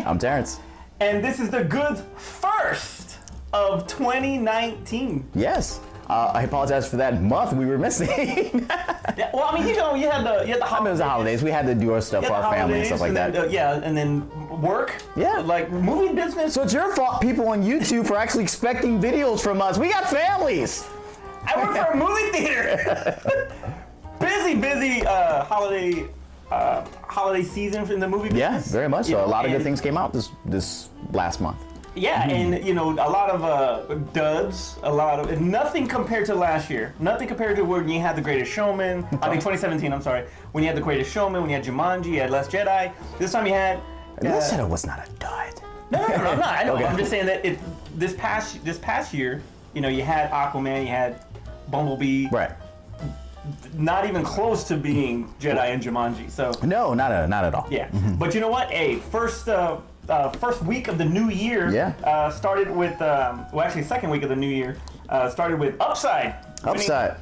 I'm Terrence. And this is the Goods first of 2019. Yes. I apologize for that month we were missing. Yeah, well, I mean, you had the holidays. I mean, it was the holidays. We had to do our stuff for our family and stuff like that. And then work. Yeah. Like movie business. So it's your fault, people on YouTube, for actually expecting videos from us. We got families. I work for a movie theater. busy holiday season in the movie business. Yeah, very much so. A lot of good things came out this last month. Yeah, and a lot of duds, nothing compared to last year. Nothing compared to when you had The Greatest Showman. I think 2017, I'm sorry. When you had The Greatest Showman, when you had Jumanji, you had Last Jedi. This time you had... Last Jedi was not a dud. No, I'm not. I know. Okay. I'm just saying that this past year, you had Aquaman, you had Bumblebee. Right. Not even close to being Jedi and Jumanji. So no, not at all. Yeah, but you know what? First week of the new year. Yeah. Started with second week of the new year. Started with Upside.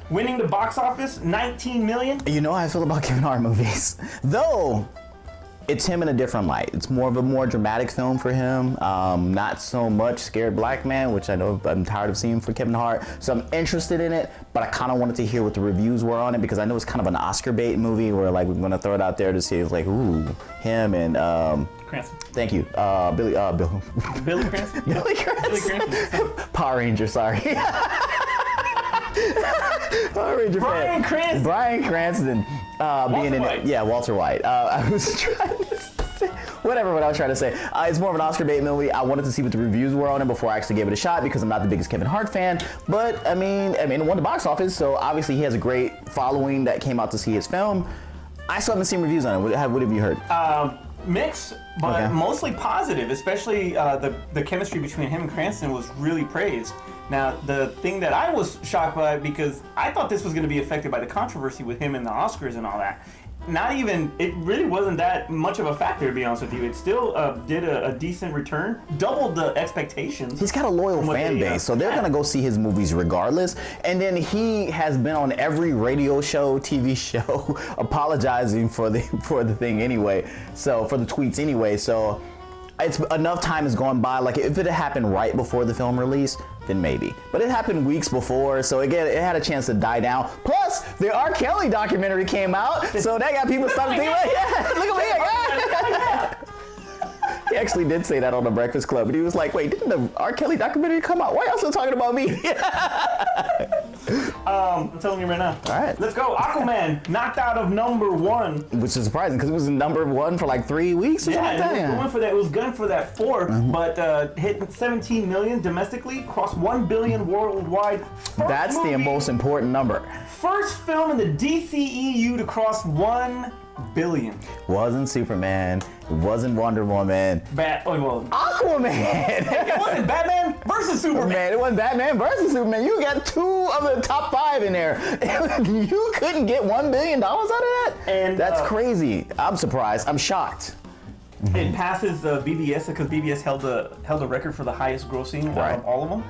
Winning the box office, 19 million. You know how I feel about Kevin Hart movies, though. It's him in a different light. It's more of a more dramatic film for him. Not so much Scared Black Man, which I know I'm tired of seeing for Kevin Hart. So I'm interested in it, but I kind of wanted to hear what the reviews were on it because I know it's kind of an Oscar bait movie where like we're gonna throw it out there to see if like him and Cranston. Thank you, Billy Cranston. Billy Cranston. Power Ranger, sorry. Power Ranger Bryan Cranston. Bryan Cranston being in it. Yeah, Walter White. I was trying to say whatever what I was trying to say. It's more of an Oscar bait movie. I wanted to see what the reviews were on it before I actually gave it a shot because I'm not the biggest Kevin Hart fan. But I mean, it won the box office, so obviously he has a great following that came out to see his film. I still haven't seen reviews on it. What have you heard? Mixed, but mostly positive. Especially the chemistry between him and Cranston was really praised. Now, the thing that I was shocked by, because I thought this was going to be affected by the controversy with him and the Oscars and all that. It really wasn't that much of a factor, to be honest with you. It still did a decent return, doubled the expectations. He's got a loyal fan base, so they're going to go see his movies regardless. And then he has been on every radio show, TV show, apologizing for the thing anyway. So, for the tweets anyway. So, it's enough time has gone by. Like, if it had happened right before the film release, then maybe. But it happened weeks before, so again, it had a chance to die down. Plus, the R. Kelly documentary came out, so that got people starting to think, look at me. He actually did say that on the Breakfast Club, but he was like, wait, didn't the R. Kelly documentary come out? Why y'all still talking about me? I'm telling you right now. All right. Let's go. Aquaman, knocked out of number one. Which is surprising, because it was number one for like 3 weeks or something like that. It was going for that 4, but hit 17 million domestically, crossed 1 billion worldwide. That's the most important number. First film in the DCEU to cross 1 billion. Wasn't Superman. It wasn't Wonder Woman. Aquaman. It wasn't Batman versus Superman. It wasn't Batman versus Superman. You got 2 of the top 5 in there. You couldn't get $1 billion out of that? And that's crazy. I'm surprised. I'm shocked. It passes BVS because BVS held the record for the highest grossing out of all of them.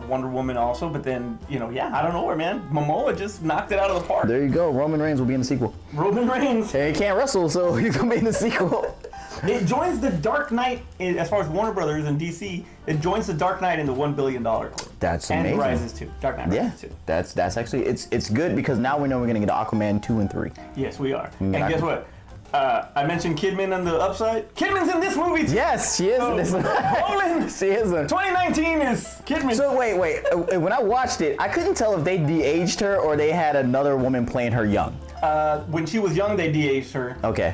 Wonder Woman also, but then, out of nowhere, man, Momoa just knocked it out of the park. There you go. Roman Reigns will be in the sequel. Roman Reigns. Hey, he can't wrestle, so he's going to be in the sequel. It joins the Dark Knight, as far as Warner Brothers and DC, it joins the Dark Knight in the $1 billion club. That's amazing. And Rises 2. Dark Knight Rises 2. That's actually, it's good because now we know we're going to get Aquaman 2 and 3. Yes, we are. And guess what? I mentioned Kidman on the upside. Kidman's in this movie too. Yes, she is in this movie. She is in 2019 is Kidman. So wait. When I watched it, I couldn't tell if they de-aged her or they had another woman playing her young. When she was young, they de-aged her. Okay.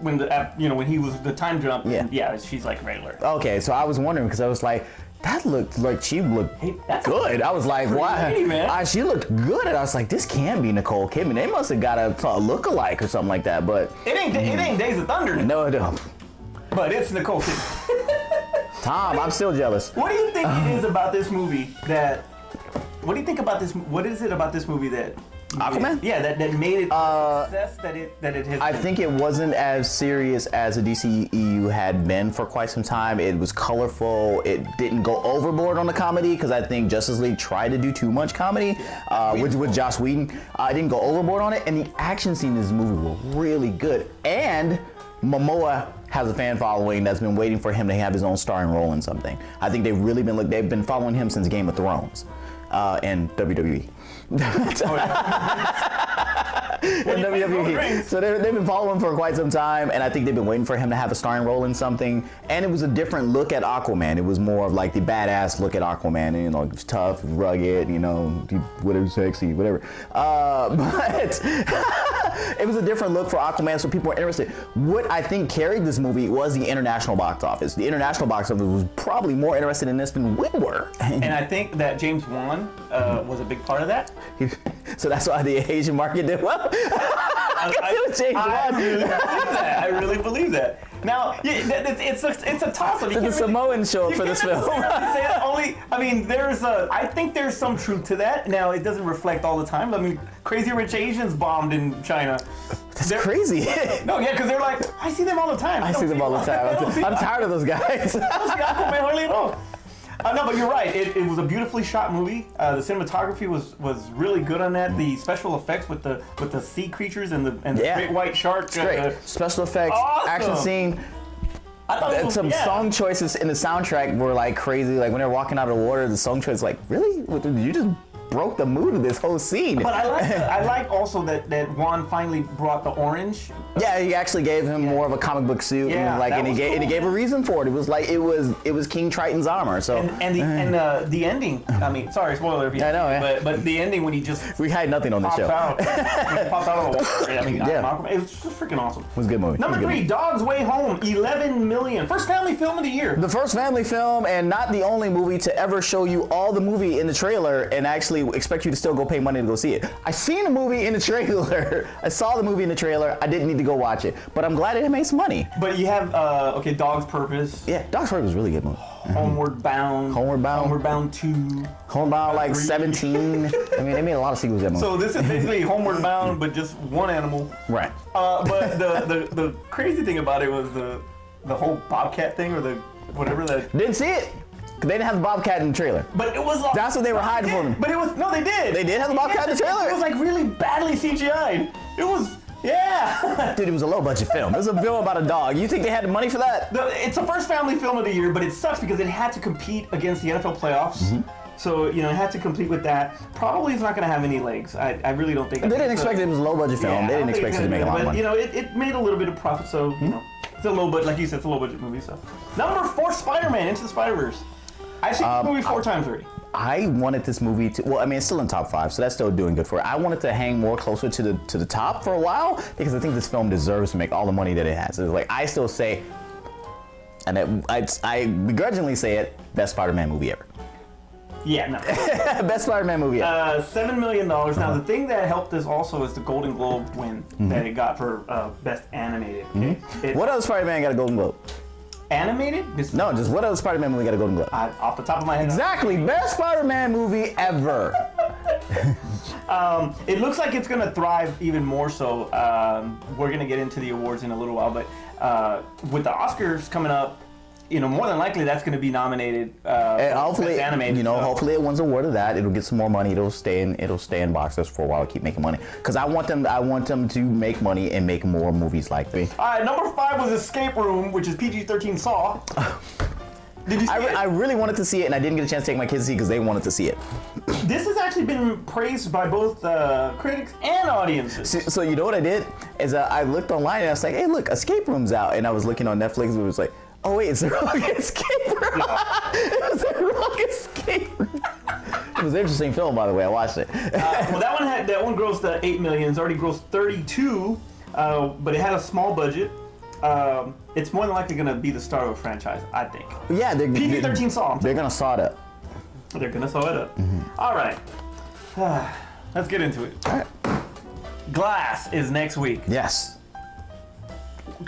When he was the time jump. Yeah, she's like regular. Okay, so I was wondering because I was like, that looked like she looked good. I was like, why? She looked good, and I was like, this can't be Nicole Kidman. They must have got a look-alike or something like that. But it ain't Days of Thunder. No, it don't. But it's Nicole Kidman. Tom, I'm still jealous. What do you think it is about this movie that? What do you think about this? What is it about this movie that? Aquaman? Yeah, that made it a success that it has I been. think it wasn't as serious as the DCEU had been for quite some time. It was colorful. It didn't go overboard on the comedy because I think Justice League tried to do too much comedy with Joss Whedon. I didn't go overboard on it, and the action scenes in this movie were really good. And Momoa has a fan following that's been waiting for him to have his own starring role in something. I think they've been following him since Game of Thrones and WWE. In WWE. So they've been following him for quite some time, and I think they've been waiting for him to have a starring role in something. And it was a different look at Aquaman. It was more of like the badass look at Aquaman. And, you know, it was tough, rugged, you know, whatever, sexy, whatever. But it was a different look for Aquaman, so people were interested. What I think carried this movie was the international box office. The international box office was probably more interested in this than we were. And I think that James Wan was a big part of that. So that's why the Asian market did well. I really believe that. Now, it's a toss-up. Did the Samoans show up for this film? I think there's some truth to that. Now, it doesn't reflect all the time. I mean, Crazy Rich Asians bombed in China. That's crazy. No, yeah, because they're like, I see them all the time. I see them all the time. I'm tired of those guys. I don't see Aquaman hardly at all. No, but you're right. It was a beautifully shot movie. The cinematography was really good on that. The special effects with the sea creatures and the great white shark. It's great. Special effects, awesome. Action scene. Some song choices in the soundtrack were like crazy. Like when they're walking out of the water, the song choice like, really? Did you just broke the mood of this whole scene? But I like also that Juan finally brought the orange. Yeah, he actually gave him more of a comic book suit, and he gave a reason for it. It was like it was King Triton's armor. So the ending. I mean, sorry, spoiler. I know, yeah. But the ending when he just we hide nothing on the show. Popped out of the water. I mean, it was just freaking awesome. It was a good movie. Number 3, Dog's Way Home, 11 million. First family film of the year. The first family film, and not the only movie to ever show you all the movie in the trailer and actually expect you to still go pay money to go see it. I seen the movie in the trailer. I saw the movie in the trailer. I didn't need to go watch it, but I'm glad it made some money. But you have Dog's Purpose. Yeah, Dog's Purpose was a really good movie. Homeward Bound. Homeward Bound 2. Homeward Bound like 17. I mean, they made a lot of sequels to that movie. So this is basically Homeward Bound, but just one animal. Right. But the crazy thing about it was the whole Bobcat thing, or the whatever that. Didn't see it. They didn't have the Bobcat in the trailer. But it was like, that's what they were hiding from. But it was they did. They did have the Bobcat in the trailer. It was like really badly CGI'd. It was Dude, it was a low budget film. It was a film about a dog. You think they had the money for that? It's the first family film of the year, but it sucks because it had to compete against the NFL playoffs. Mm-hmm. So, it had to compete with that. Probably it's not going to have any legs. I really don't think. They didn't expect it was a low budget film. Yeah, they didn't expect it to make a lot of money. It made a little bit of profit, so, it's a low budget, like you said, it's a low budget movie. So, number 4, Spider-Man Into the Spider-Verse. I've seen this movie 4 times already. I wanted this movie to, well, I mean, it's still in top 5, so that's still doing good for it. I wanted to hang more closer to the top for a while because I think this film deserves to make all the money that it has. So, like, I still say, and I begrudgingly say it, best Spider-Man movie ever. Yeah, no. Best Spider-Man movie ever. $7 million. Now, the thing that helped this also is the Golden Globe win that it got for Best Animated. Okay? What other Spider-Man got a Golden Globe? Animated? No, just what other Spider-Man movie got a Golden Globe? Off the top of my head. Exactly, best Spider-Man movie ever. It looks like it's gonna thrive even more so. We're gonna get into the awards in a little while, but with the Oscars coming up, more than likely that's gonna be nominated. And hopefully, best animated. Hopefully it wins an award of that. It'll get some more money. It'll stay in boxes for a while. Keep making money because I want them to make money and make more movies like me. All right, number 5 was Escape Room, which is PG-13 Saw. Did you see it? I really wanted to see it, and I didn't get a chance to take my kids to see it because they wanted to see it. This has actually been praised by both critics and audiences. So you know what I did is I looked online and I was like, hey, look, Escape Room's out, and I was looking on Netflix and it was like, oh wait, it's the wrong Escape Room. It was the wrong Escape Room. It was an interesting film, by the way. I watched it. Well, that one grossed $8 million. It's already grossed 32, but it had a small budget. It's more than likely going to be the star of a franchise, I think. Yeah, PG-13 Saw. They're going to saw it up. They're going to saw it up. Mm-hmm. All right. Let's get into it. All right. Glass is next week. Yes.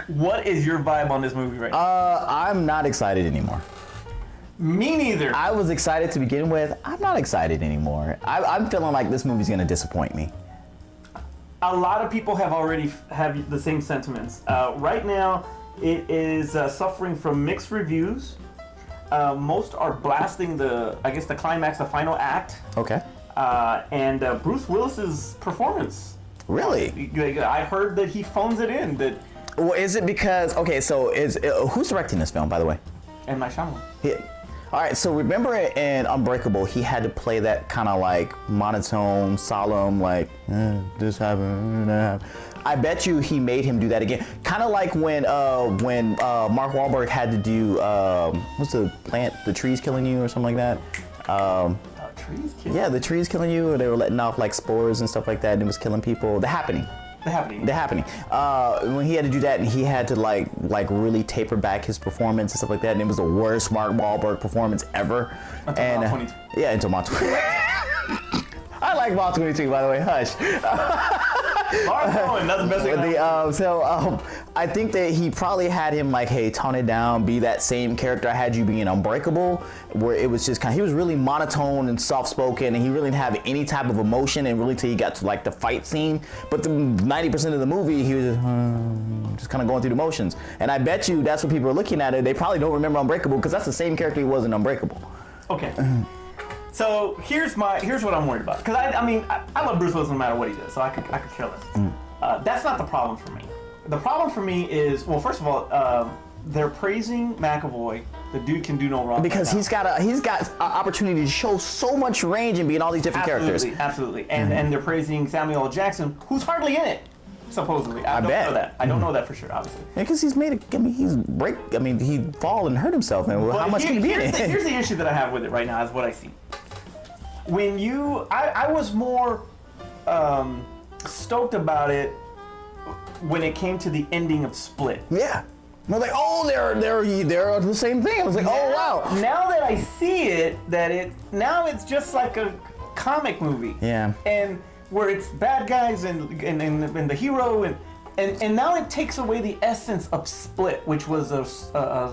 What is your vibe on this movie right now? I'm not excited anymore. Me neither. I was excited to begin with. I'm not excited anymore. I'm feeling like this movie's going to disappoint me. A lot of people have already have the same sentiments. Right now, it is suffering from mixed reviews. Most are blasting the climax, the final act. Okay. And Bruce Willis's performance. Really? I heard that he phones it in. Well, is it because so who's directing this film, by the way? And my Shyamalan. Yeah. All right, so remember in Unbreakable, he had to play that kind of like monotone, solemn, like this happened, that happened. I bet you he made him do that again. Kind of like when Mark Wahlberg had to do what's the plant, the trees killing you or something like that. Trees killing? Yeah, the trees killing you, or they were letting off like spores and stuff like that, and it was killing people. The Happening. The Happening. The Happening. When he had to do that, and he had to like really taper back his performance and stuff like that, and it was the worst Mark Wahlberg performance ever. Until Mile 22. Yeah, until Mile 22. I like Mile 22, by the way. Hush. Mark Cohen, that's the best thing. I think that he probably had him like, hey, tone it down, be that same character I had you being Unbreakable, where it was just he was really monotone and soft-spoken, and he really didn't have any type of emotion, and really till he got to like the fight scene. But the 90% of the movie, he was just kind of going through the motions. And I bet you that's what people are looking at it. They probably don't remember Unbreakable because that's the same character he was in Unbreakable. Okay. So here's what I'm worried about, because I love Bruce Willis no matter what he does, so I could care less. That's not the problem for me. The problem for me is, well, first of all, they're praising McAvoy. The dude can do no wrong. Because he's got an opportunity to show so much range and be in all these different characters. Absolutely. And they're praising Samuel L. Jackson, who's hardly in it, supposedly. I don't know that. I don't know that for sure, obviously. Yeah, because he fall and hurt himself, and how much can he be in it? Here's the issue that I have with it right now, is what I see. I was more stoked about it when it came to the ending of Split. Yeah. We're like, oh, they're the same thing. I was like, oh, wow. Now that I see it, now it's just like a comic movie. Yeah. And where it's bad guys and the hero and now it takes away the essence of Split, which was a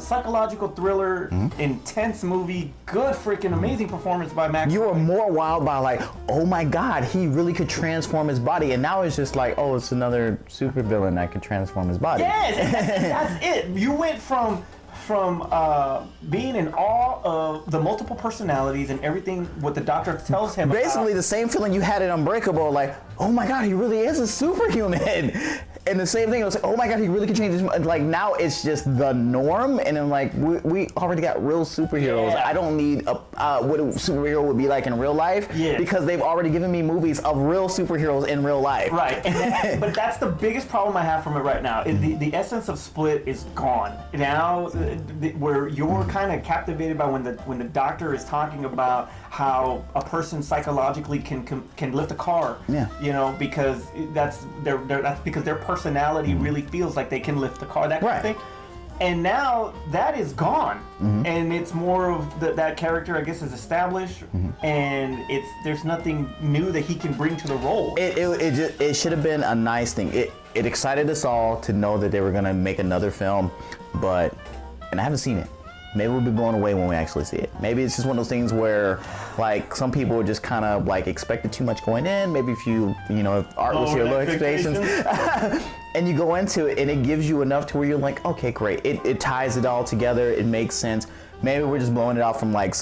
psychological thriller, intense movie, good freaking amazing performance by Mac. You were more wild by like, oh my God, he really could transform his body, and now it's just like, oh, it's another supervillain that could transform his body. Yes, that's it. You went from being in awe of the multiple personalities and everything what the doctor tells him basically the same feeling you had in Unbreakable, like, oh my God, he really is a superhuman. And the same thing, it was like, oh my God, he really could change his mind. Like, now it's just the norm, and I'm like, we already got real superheroes. Yeah. I don't need what a superhero would be like in real life, because they've already given me movies of real superheroes in real life. Right, but that's the biggest problem I have from it right now. The essence of Split is gone. Now, where you're kind of captivated by when the doctor is talking about how a person psychologically can lift a car. Yeah. Because that's because their personality really feels like they can lift the car, that kind of thing. And now that is gone, and it's more of that character, I guess, is established, and there's nothing new that he can bring to the role. It should have been a nice thing. It excited us all to know that they were gonna make another film, and I haven't seen it. Maybe we'll be blown away when we actually see it. Maybe it's just one of those things where, like, some people just kind of like expected too much going in. Maybe if if art was your low expectations, and you go into it and it gives you enough to where you're like, okay, great. It ties it all together. It makes sense. Maybe we're just blowing it off from like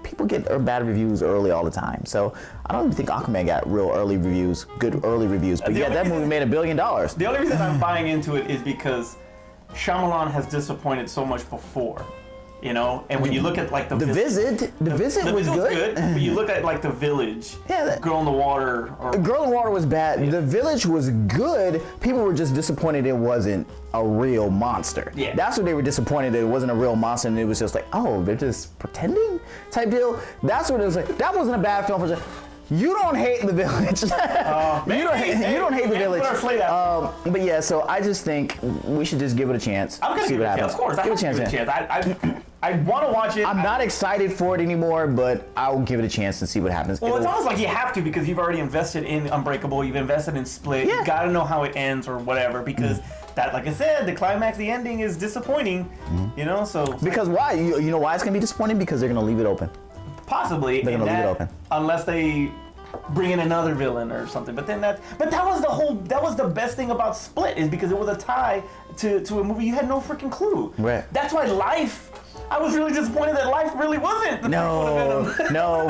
people get bad reviews early all the time. So I don't even think Aquaman got real early reviews, good early reviews. But yeah, that movie made $1 billion. The only reason I'm buying into it is because Shyamalan has disappointed so much before. And when you look at like the visit was good. When you look at like The Village, Girl in the Water. Girl in the Water was bad. The Village was good. People were just disappointed it wasn't a real monster. Yeah. That's what they were disappointed that it wasn't a real monster, and it was just like, oh, they're just pretending type deal. That's what it was like. That wasn't a bad film for. You don't hate The Village. You don't hate The Village. But yeah, so I just think we should just give it a chance. I'm gonna see what happens. Of course, give it a chance. I want to watch it. I'm not excited for it anymore, but I'll give it a chance and see what happens. Well, it's almost like you have to, because you've already invested in Unbreakable, you've invested in Split. You got to know how it ends or whatever, because that, like I said, the climax, the ending is disappointing. So because why? You know why it's gonna be disappointing? Because they're gonna leave it open. Possibly. They're gonna leave it open unless they bring in another villain or something. But that was the best thing about Split, is because it was a tie to a movie you had no freaking clue. Right. That's why Life. I was really disappointed that Life really wasn't the prequel to Venom. No.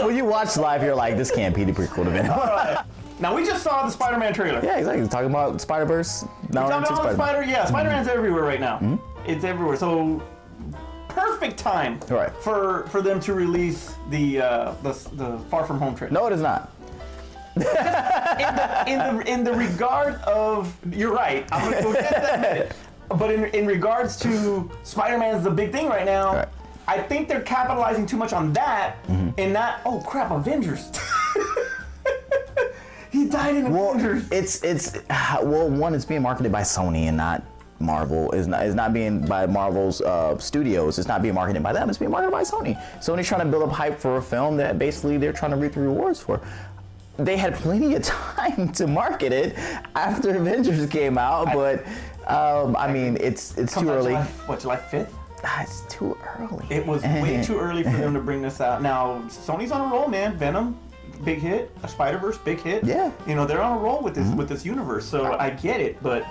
When you watch Life, you're like, this can't be the prequel to Venom. All right. Now, we just saw the Spider-Man trailer. Yeah, exactly. Talking about Spider-Verse, Now we're into Spider-Man. Spider-Man's everywhere right now. It's everywhere. So perfect time for them to release the Far From Home trailer. No, it is not. in the regard of, you're right. I'm gonna go get that minute. But in regards to Spider-Man's the big thing right now. Right. I think they're capitalizing too much on that and not. Oh crap! Avengers. He died in Avengers. It's one, it's being marketed by Sony and not Marvel. It's not being by Marvel's studios. It's not being marketed by them. It's being marketed by Sony. Sony's trying to build up hype for a film that basically they're trying to reap the rewards for. They had plenty of time to market it after Avengers came out, but I mean, it's too early. July 5th? It's too early. It was way too early for them to bring this out. Now, Sony's on a roll, man. Venom, big hit. A Spider-Verse, big hit. Yeah. You know, they're on a roll with this universe, so I get it, but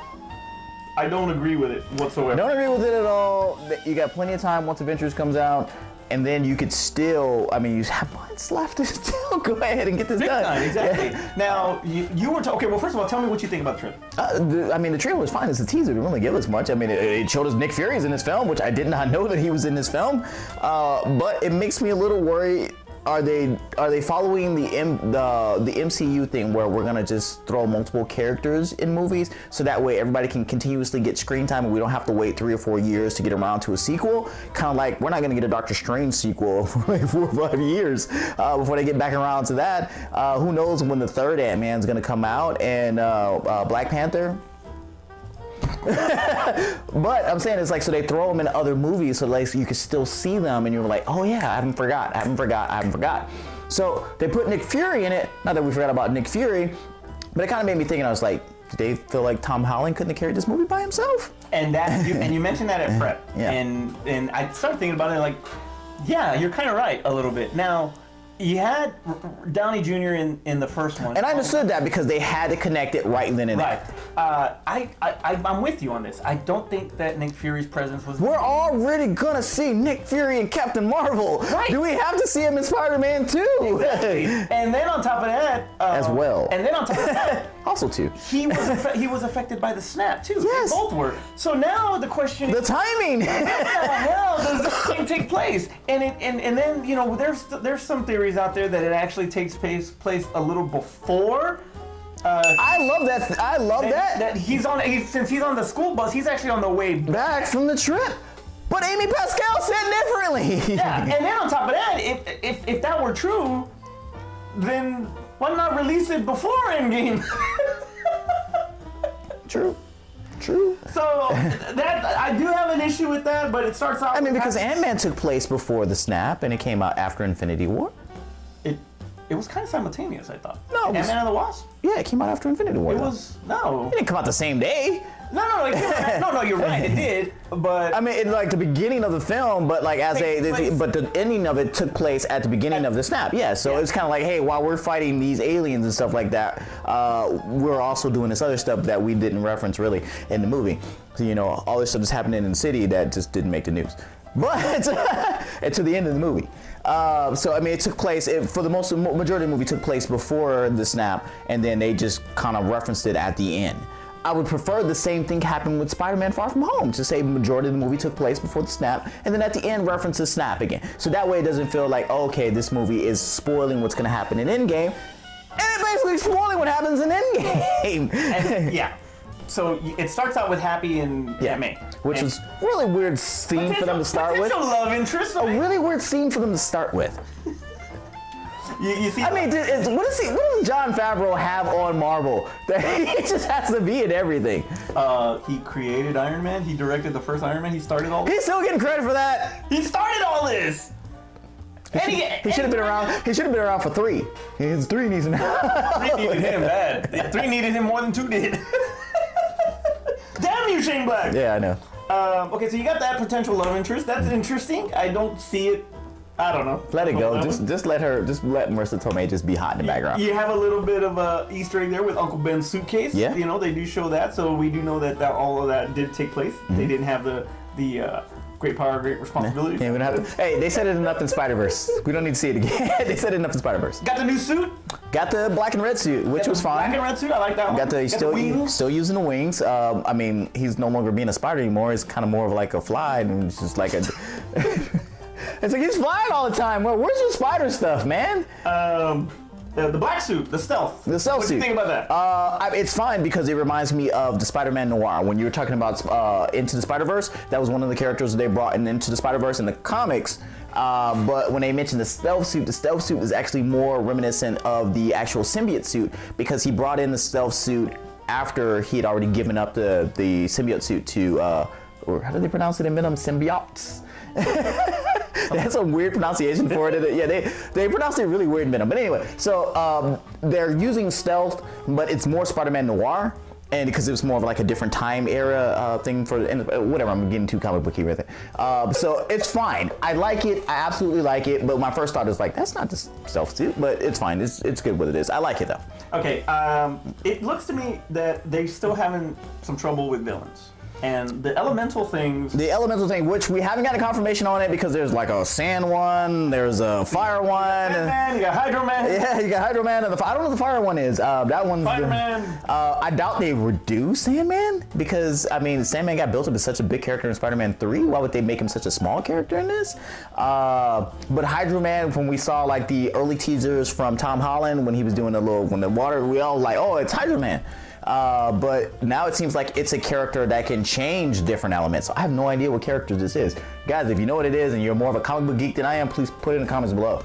I don't agree with it whatsoever. Don't agree with it at all. You got plenty of time once Avengers comes out. And then you could still, I mean, you have months left to still go ahead and get this done. Time, exactly. Yeah. Now, you were okay, well, first of all, tell me what you think about the trailer. I mean, the trailer was fine. It's a teaser. It didn't really give us much. I mean, it showed us Nick Fury's in this film, which I did not know that he was in this film. But it makes me a little worried. Are they following the MCU thing where we're gonna just throw multiple characters in movies so that way everybody can continuously get screen time and we don't have to wait 3 or 4 years to get around to a sequel? Kind of like we're not gonna get a Doctor Strange sequel for like 4 or 5 years before they get back around to that. Who knows when the third Ant-Man's gonna come out and Black Panther. But I'm saying it's like, so they throw them in other movies so like you can still see them and you're like, oh yeah, I haven't forgot. So they put Nick Fury in it. Not that we forgot about Nick Fury, but it kind of made me think, and I was like, did they feel like Tom Holland couldn't have carried this movie by himself? And you mentioned that at prep, and I started thinking about it like, yeah, you're kind of right a little bit. Now, you had Downey Jr. in the first one. And I understood that because they had to connect it right then and there. I'm with you on this. I don't think that Nick Fury's presence was... We're already going to see Nick Fury in Captain Marvel. Right. Do we have to see him in Spider-Man 2? Exactly. And then on top of that... as well. And then on top of that... also too. He was affected by the snap too. Yes. They both were. So now the question is... the timing! When the hell does this thing take place? And then, you know, there's some theories out there that it actually takes place a little before. I love that. I love that. That since he's on the school bus, he's actually on the way back from the trip. But Amy Pascal said differently. Yeah, and then on top of that, if that were true, then why not release it before Endgame? True. So that I do have an issue with that, but it starts out. I mean, because Ant-Man took place before the snap, and it came out after Infinity War. It was kind of simultaneous, I thought. No, Ant-Man and the Wasp. Yeah, it came out after Infinity War. It was no. It didn't come out the same day. No, you're right. It did, but I mean, like the beginning of the film, but like but the ending of it took place at the beginning of the snap. Yeah, so it's kind of like, hey, while we're fighting these aliens and stuff like that, we're also doing this other stuff that we didn't reference really in the movie. So, you know, all this stuff is happening in the city that just didn't make the news. But to the end of the movie. So I mean, it took place for the majority of the movie took place before the snap, and then they just kind of referenced it at the end. I would prefer the same thing happen with Spider-Man Far From Home, to say the majority of the movie took place before the snap, and then at the end reference the snap again. So that way it doesn't feel like, oh, okay, this movie is spoiling what's going to happen in Endgame, and it's basically spoiling what happens in Endgame. And, so it starts out with Happy and May. Which was a really weird scene for them to start with. Love interest. A really weird scene for them to start with. You see, I mean, what does Jon Favreau have on Marvel that he just has to be in everything? He created Iron Man. He directed the first Iron Man. He started all this. He's still getting credit for that. He started all this. He should have been around. He should have been around for 3. His 3 needs him. 3 needed him bad. 3 needed him more than 2 did. Damn you, Shane Black. Yeah, I know. Okay, so you got that potential love interest. That's interesting. I don't see it. I don't know. Let it go. Just let Marissa Tomei just be hot in the background. You have a little bit of a Easter egg there with Uncle Ben's suitcase. Yeah. You know, they do show that, so we do know that all of that did take place. Mm-hmm. They didn't have the great power, great responsibility. Yeah, we don't have to. Hey, they said it enough in Spider-Verse. We don't need to see it again. They said it enough in Spider-Verse. Got the new suit. Got the black and red suit, which was fine. Black and red suit, I like that one. Got the still using the wings. I mean, he's no longer being a spider anymore. He's kind of more of like a fly, and it's just like a. It's like he's flying all the time. Well, where's your spider stuff, man? The black suit, the stealth. The stealth suit. What do you think about that? It's fine because it reminds me of the Spider-Man Noir. When you were talking about Into the Spider-Verse, that was one of the characters they brought into the Spider-Verse in the comics. But when they mentioned the stealth suit is actually more reminiscent of the actual symbiote suit because he brought in the stealth suit after he had already given up the symbiote suit to, or how do they pronounce it in Venom? Symbiotes. That's a weird pronunciation for it. Yeah, they pronounced it really weird in Venom. But anyway, so they're using stealth, but it's more Spider-Man Noir. And because it was more of like a different time era thing for whatever, I'm getting too comic booky with it. So it's fine. I like it. I absolutely like it. But my first thought is like, that's not the stealth suit, but it's fine. It's good what it is. I like it though. Okay. It looks to me that they still having some trouble with villains. And the elemental things. The elemental thing, which we haven't got a confirmation on it because there's like a sand one, there's a fire one. Sandman, you got Hydro Man. Yeah, you got Hydro Man, and I don't know what the fire one is. That one's Spider-Man. I doubt they would do Sandman because I mean Sandman got built up as such a big character in Spider-Man 3. Why would they make him such a small character in this? But Hydro Man, when we saw like the early teasers from Tom Holland when he was doing when the water, we all like, oh, it's Hydro Man. But now it seems like it's a character that can change different elements. So I have no idea what character this is. Guys, if you know what it is and you're more of a comic book geek than I am, please put it in the comments below.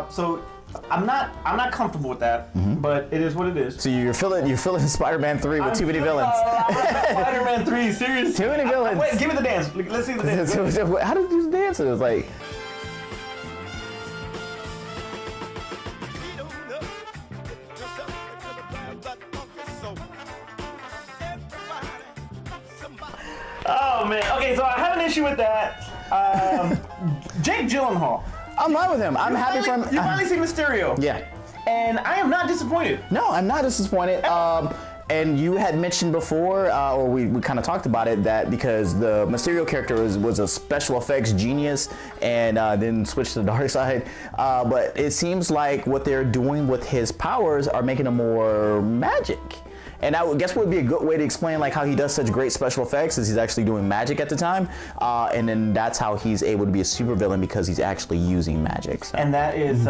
So I'm not comfortable with that, but it is what it is. So you're filling Spider-Man 3 with too many villains. Spider-Man 3, seriously. Too many villains. Wait, give me the dance. Let's see the dance. How do you do the dance? It was like. Oh man. Okay, so I have an issue with that. Jake Gyllenhaal. I'm fine with him. I'm happy for him. You finally see Mysterio. Yeah. And I am not disappointed. No, I'm not disappointed. And you had mentioned before, or we kind of talked about it, that because the Mysterio character was a special effects genius and then switched to the dark side. But it seems like what they're doing with his powers are making him more magic. And I guess what would be a good way to explain like how he does such great special effects is he's actually doing magic at the time, and then that's how he's able to be a supervillain because he's actually using magic. So. And that is,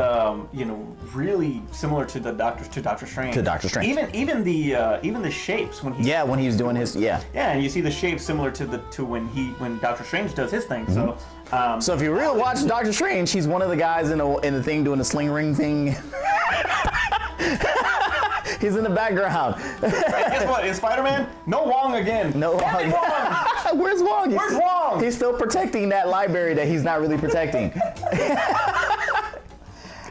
really similar to Doctor Strange. To Doctor Strange. Even the shapes when he. Yeah, when he's doing his Yeah, and you see the shapes similar to when Doctor Strange does his thing. So. So if you really watch Doctor Strange, he's one of the guys in the thing doing the sling ring thing. He's in the background. And guess what? In Spider-Man, no Wong again. No Wong. Where's Wong? Where's Wong? He's still protecting that library that he's not really protecting.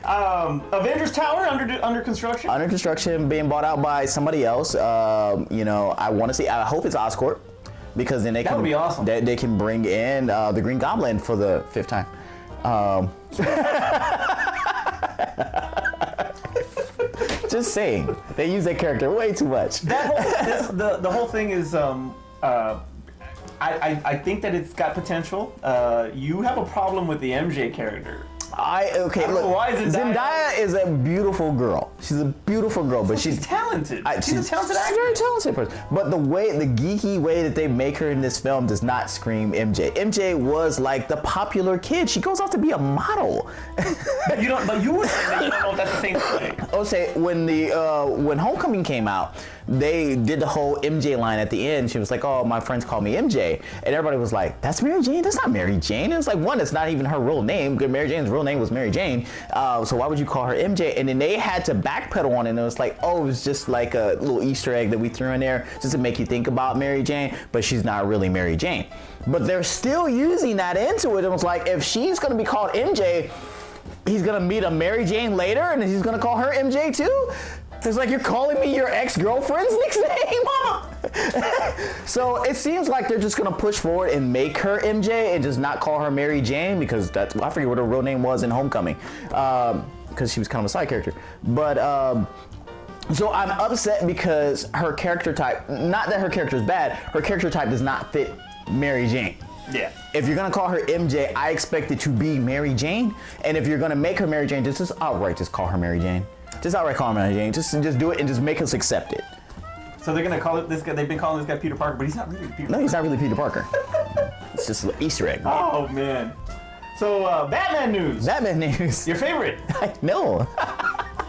Avengers Tower under construction. Under construction, being bought out by somebody else. I want to see. I hope it's Oscorp, because then that would be awesome. They can bring in the Green Goblin for the 5th time. Just saying, they use that character way too much. The whole thing is, I think that it's got potential. You have a problem with the MJ character. Look, Zendaya is a beautiful girl. She's a beautiful girl, but she's talented. She's a talented actress. She's a very talented person. But the geeky way that they make her in this film does not scream MJ. MJ was like the popular kid. She goes off to be a model. But you wouldn't say that you don't know if that's the same thing. Oh, say when Homecoming came out, they did the whole MJ line at the end. She was like, "Oh, my friends call me MJ," and everybody was like, "That's Mary Jane? That's not Mary Jane." And it's like, one, it's not even her real name. Mary Jane's real name was Mary Jane. So why would you call her MJ? And then they had to backpedal on it, and it was like, oh, it was just like a little Easter egg that we threw in there just to make you think about Mary Jane, but she's not really Mary Jane. But they're still using that into it. It was like, if she's gonna be called MJ, he's gonna meet a Mary Jane later, and he's gonna call her MJ too. It's like, you're calling me your ex-girlfriend's nickname, Mama. So it seems like they're just gonna push forward and make her MJ and just not call her Mary Jane, because I forget what her real name was in Homecoming, because she was kind of a side character. But so I'm upset because her character type, not that her character is bad, her character type does not fit Mary Jane. Yeah. If you're gonna call her MJ, I expect it to be Mary Jane. And if you're gonna make her Mary Jane, just outright just call her Mary Jane. Just outright call her Mary Jane. Just do it and just make us accept it. So they're gonna call it this guy. They've been calling this guy Peter Parker, but he's not really Peter. No, he's not really Peter Parker. It's just an Easter egg. Oh man. So Batman news. Batman news. Your favorite? I know.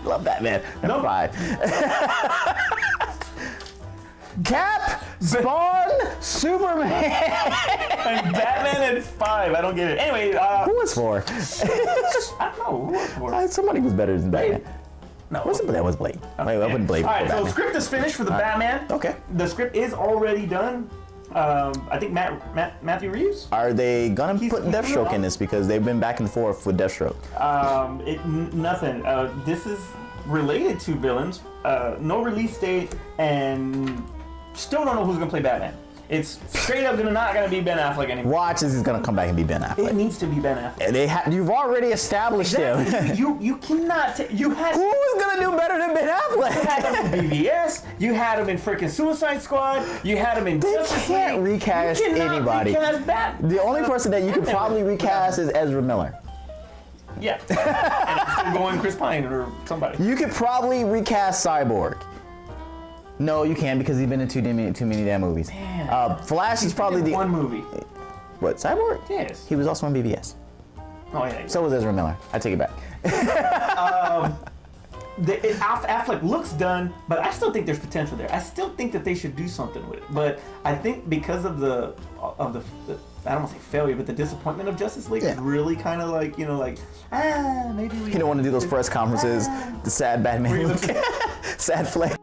Love Batman. Number 5. Cap, Spawn, Superman. And Batman at 5. I don't get it. Anyway, Who was 4? I don't know. Who was 4? Somebody was better than Batman. No. That was Blade. Wait, I wouldn't Blade. All right, so Batman. script is finished for the Batman. Okay. The script is already done. I think Matthew Reeves. Are they gonna put Deathstroke in this because they've been back and forth with Deathstroke? Nothing. This is related to villains. No release date, and still don't know who's gonna play Batman. It's straight up not gonna be Ben Affleck anymore. Watch as he's gonna come back and be Ben Affleck. It needs to be Ben Affleck. You've already established him. you cannot. You had. Who's gonna do better than Ben Affleck? You had him in BVS. You had him in freaking Suicide Squad. You had him in Justice League. They can't recast You cannot anybody. recast Batman. The only person that you could probably recast is Ezra Miller. Yeah. And I'm still going Chris Pine or somebody. You could probably recast Cyborg. No, you can't because he's been in too many damn movies. Man. Flash is probably the one movie. What, Cyborg? Yes. He was also in BBS. Oh yeah. So was Ezra Miller. I take it back. Affleck looks done, but I still think there's potential there. I still think that they should do something with it. But I think because of the I don't want to say failure, but the disappointment of Justice League is really kind of like, maybe we. You don't want to do those press conferences, the sad Batman look, sad flag.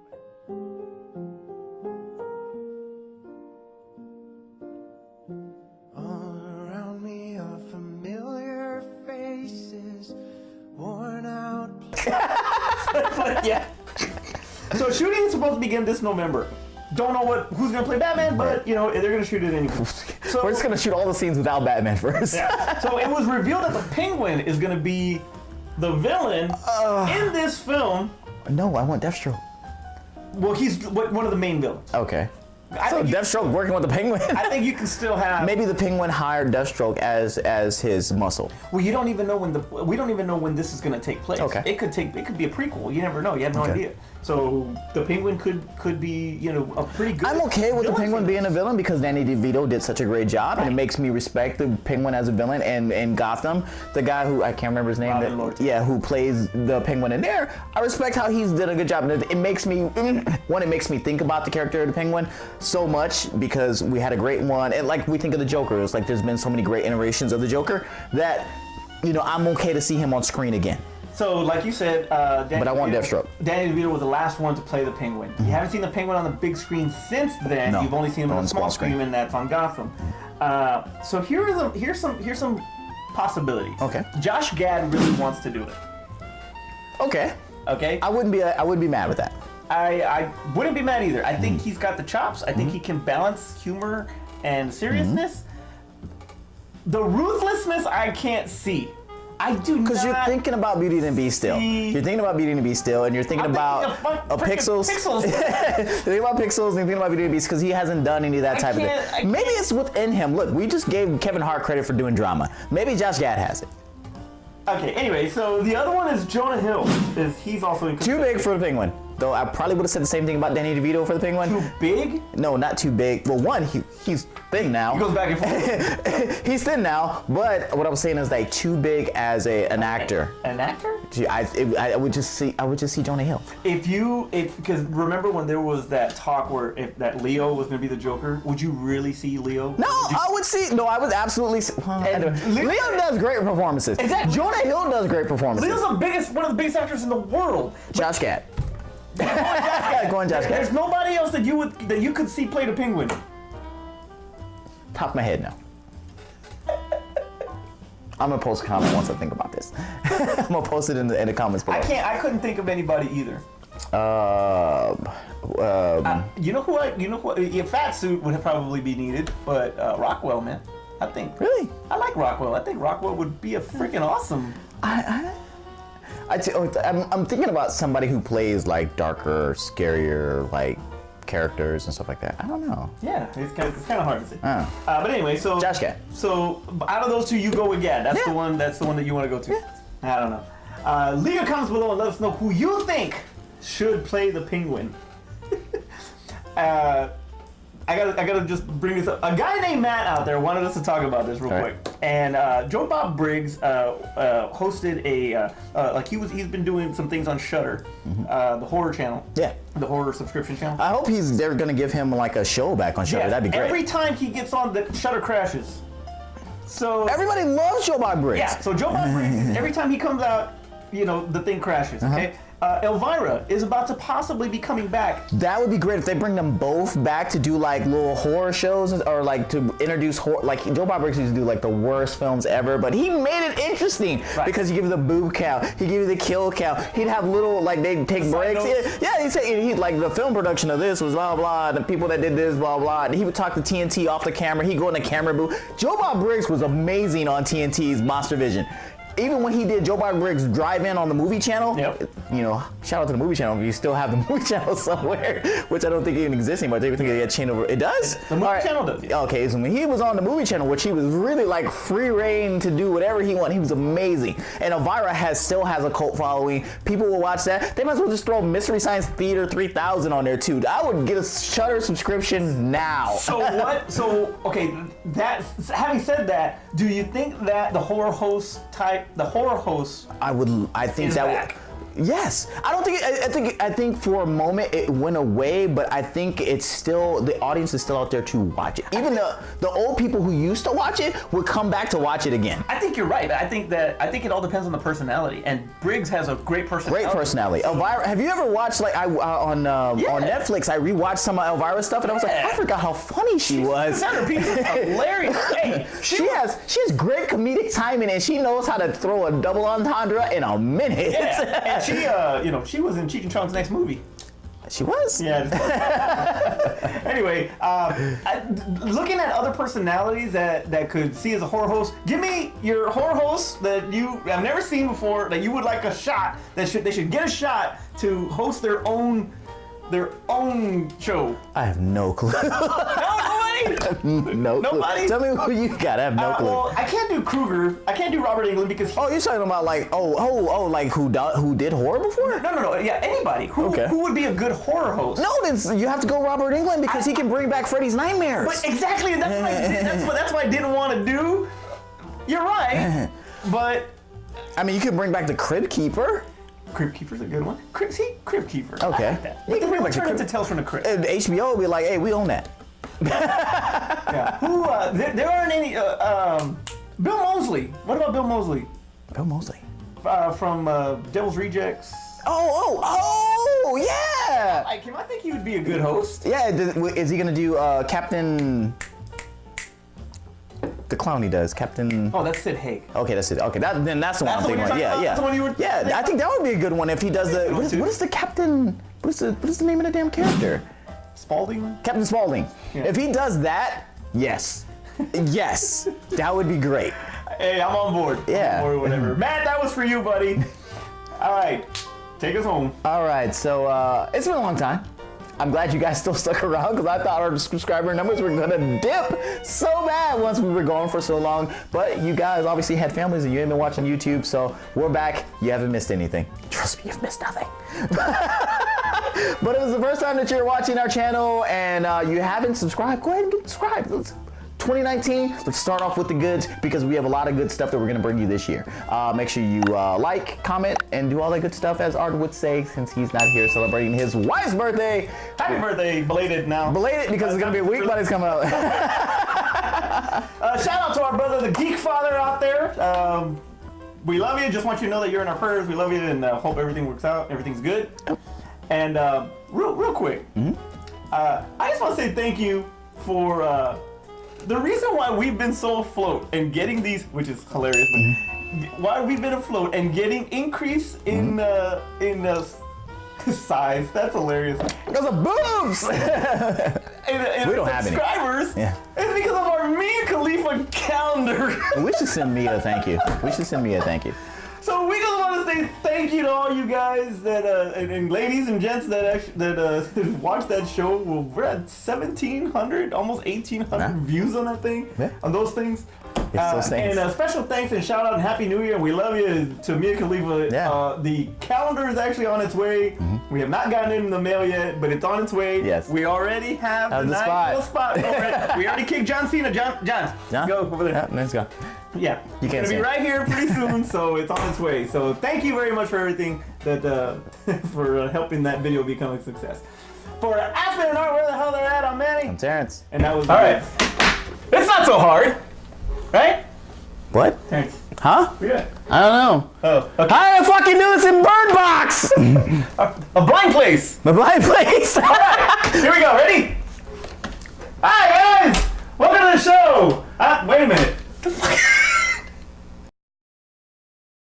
Yeah. So shooting is supposed to begin this November. Don't know who's gonna play Batman, but they're gonna shoot it anyway. So we're just gonna shoot all the scenes without Batman first. Yeah. So it was revealed that the Penguin is gonna be the villain in this film. No, I want Deathstroke. Well, he's one of the main villains. Okay. So Deathstroke working with the Penguin. I think you can still have. Maybe the Penguin hired Deathstroke as his muscle. Well, you don't even know we don't even know when this is going to take place. Okay. It could be a prequel. You never know. You have no idea. So the Penguin could be a pretty good. I'm okay with the Penguin being a villain because Danny DeVito did such a great job, and it makes me respect the Penguin as a villain. And Gotham, the guy who I can't remember his name, who plays the Penguin in there, I respect how he's done a good job. And it makes me it makes me think about the character of the Penguin so much because we had a great one, and like we think of the Joker, it's like there's been so many great iterations of the Joker that I'm okay to see him on screen again. So, like you said, but I want Deathstroke. Danny DeVito was the last one to play the Penguin. You haven't seen the Penguin on the big screen since then. No. You've only seen him on the small screen, and that's on Gotham. So here's some possibilities. Okay. Josh Gad really wants to do it. Okay. Okay. I wouldn't be mad with that. I wouldn't be mad either. I think he's got the chops. I think he can balance humor and seriousness. The ruthlessness I can't see. I do not. Because you're thinking about Beauty and the Beast still. You're thinking about Beauty and the Beast still, and you're thinking about Pixels. Pixels. You're thinking about Pixels, and you're thinking about Beauty and the Beast because he hasn't done any of that type of thing. Maybe it's within him. Look, we just gave Kevin Hart credit for doing drama. Maybe Josh Gad has it. Okay, anyway, so the other one is Jonah Hill. He's also in. Too big for the Penguin. Though I probably would have said the same thing about Danny DeVito for the Penguin. Too big? No, not too big. Well, one, he's thin now. He goes back and forth. He's thin now, but what I was saying is like too big as an actor. An actor? I would just see Jonah Hill. Because remember when there was that talk where that Leo was going to be the Joker, would you really see Leo? No, I would absolutely see. Leo does great performances. Exactly. Jonah Hill does great performances. Leo's one of the biggest actors in the world. Josh Gad. Go on, Josh Gad. There's nobody else that you could see play the Penguin. Top of my head, no. I'm gonna post a comment once I think about this. I'm gonna post it in the comments below. I couldn't think of anybody either. You know who? A fat suit would probably be needed, but Rockwell, man. I think. Really? I like Rockwell. I think Rockwell would be a freaking awesome. I'm thinking about somebody who plays like darker, scarier, like characters and stuff like that. I don't know. Yeah, it's kind of hard to say. But anyway, so Josh Gad. So out of those two, you go with Gad. That's the one. That's the one that you want to go to. Yeah. I don't know. Leave your comments below and let us know who you think should play the Penguin. I gotta just bring this up. A guy named Matt out there wanted us to talk about this real quick. And Joe Bob Briggs hosted a he's been doing some things on Shudder, the horror channel. Yeah. The horror subscription channel. I hope they're gonna give him like a show back on Shudder. That'd be great. Every time he gets on, the Shudder crashes. So everybody loves Joe Bob Briggs. Yeah. So Joe Bob Briggs, every time he comes out, the thing crashes. Okay. Elvira is about to possibly be coming back. That would be great if they bring them both back to do like little horror shows or like to introduce horror. Like Joe Bob Briggs used to do like the worst films ever, but he made it interesting because he give you the boob count, he give you the kill count. He'd have little like they'd take breaks. Yeah, he'd say he like the film production of this was blah blah. The people that did this blah blah. And he would talk to TNT off the camera. He'd go in the camera booth. Joe Bob Briggs was amazing on TNT's Monster Vision. Even when he did Joe Bob Briggs Drive-In on the movie channel, shout out to the movie channel if you still have the movie channel somewhere, which I don't think even exists anymore. They think they had changed over. It does? The movie channel does. Yeah. Okay, so when he was on the movie channel, which he was really like free reign to do whatever he wanted, he was amazing. And Elvira still has a cult following. People will watch that. They might as well just throw Mystery Science Theater 3000 on there too. I would get a Shudder subscription now. So what? So okay, having said that, do you think that the horror host I think that back? Yes, I don't think. I think for a moment it went away, but I think it's still the audience is still out there to watch it. Even the old people who used to watch it would come back to watch it again. I think you're right. I think it all depends on the personality, and Briggs has a great personality. Great personality. Elvira, have you ever watched on Netflix? I rewatched some of Elvira's stuff, and I was like, I forgot how funny she was. Centerpiece is hilarious. Hey, she has great comedic timing, and she knows how to throw a double entendre in a minute. Yeah. And she was in Cheech and Chong's next movie. She was? Yeah. Anyway, looking at other personalities that could see as a horror host, give me your horror host that you have never seen before, that you would like a shot, they should get a shot to host their own show. I have no clue. No, nobody? Tell me who you got. I have no clue. Well, I can't do Kruger. I can't do Robert Englund because. Oh, you're talking about like like who did horror before? No. Yeah, anybody. Who would be a good horror host? No, then you have to go Robert Englund because he can bring back Freddy's nightmares. But exactly, that's what I didn't want to do. You're right, but. I mean, you could bring back the Crib Keeper. Crib Keeper's a good one. Crib Keeper. Okay. I like that. You can bring back the Tales from the Crypt. And HBO will be like, hey, we own that. Yeah. Who? There aren't any. Bill Moseley. What about Bill Moseley? Bill Moseley. From Devil's Rejects. Oh, yeah. I like him. I think he would be a good host. Yeah. Is he gonna do Captain? The clown he does, Captain. Oh, that's Sid Haig. Okay, that's it. Okay, then that's the one I'm thinking about. Yeah. That's the one you were. Yeah, I think that would be a good one if he does the. What is the Captain? What is the name of the damn character? Spaulding? Captain Spaulding. Yeah. If he does that, yes. Yes. That would be great. Hey, I'm on board. Yeah. Or whatever. Matt, that was for you, buddy. All right. Take us home. All right. So it's been a long time. I'm glad you guys still stuck around because I thought our subscriber numbers were gonna dip so bad once we were going for so long. But you guys obviously had families and you haven't been watching YouTube, so we're back. You haven't missed anything. Trust me, you've missed nothing. But it was the first time that you're watching our channel and you haven't subscribed, go ahead and get subscribed. 2019, let's start off with the goods because we have a lot of good stuff that we're gonna bring you this year. Make sure you like, comment, and do all that good stuff, as Art would say, since he's not here celebrating his wife's birthday. Happy birthday, belated now. Belated because it's gonna be a week, but it's coming out. Shout out to our brother, the Geek Father out there. We love you. Just want you to know that you're in our prayers. We love you and hope everything works out. Everything's good. And real quick, I just want to say thank you for the reason why we've been so afloat and getting these, which is hilarious, but why we've been afloat and getting increase in size. That's hilarious. Because of boobs. We don't have subscribers. Yeah. It's because of our Mia Khalifa calendar. We should send Mia a thank you. So we just want to say thank you to all you guys that and ladies and gents that watched that show. Well, we're at 1,700, almost 1,800 views on that thing, on those things. And a special thanks and shout out and Happy New Year. We love you to Mia Khalifa. The calendar is actually on its way. We have not gotten it in the mail yet, but it's on its way. Yes. We already have the nice little spot. We already kicked John Cena. John, go over there. Let's go. Yeah, it's gonna be right here pretty soon, so it's on its way. So thank you very much for everything that for helping that video become a success. For Aspen and Art, where the hell they're at? I'm Manny. I'm Terrence. And that was all right. It's not so hard, right? What? Terrence. Huh? Yeah. I don't know. Oh, okay. How do I fucking do this in Bird Box? A blind place. The blind place. All right, here we go. Ready? Hi guys, welcome to the show. Wait a minute.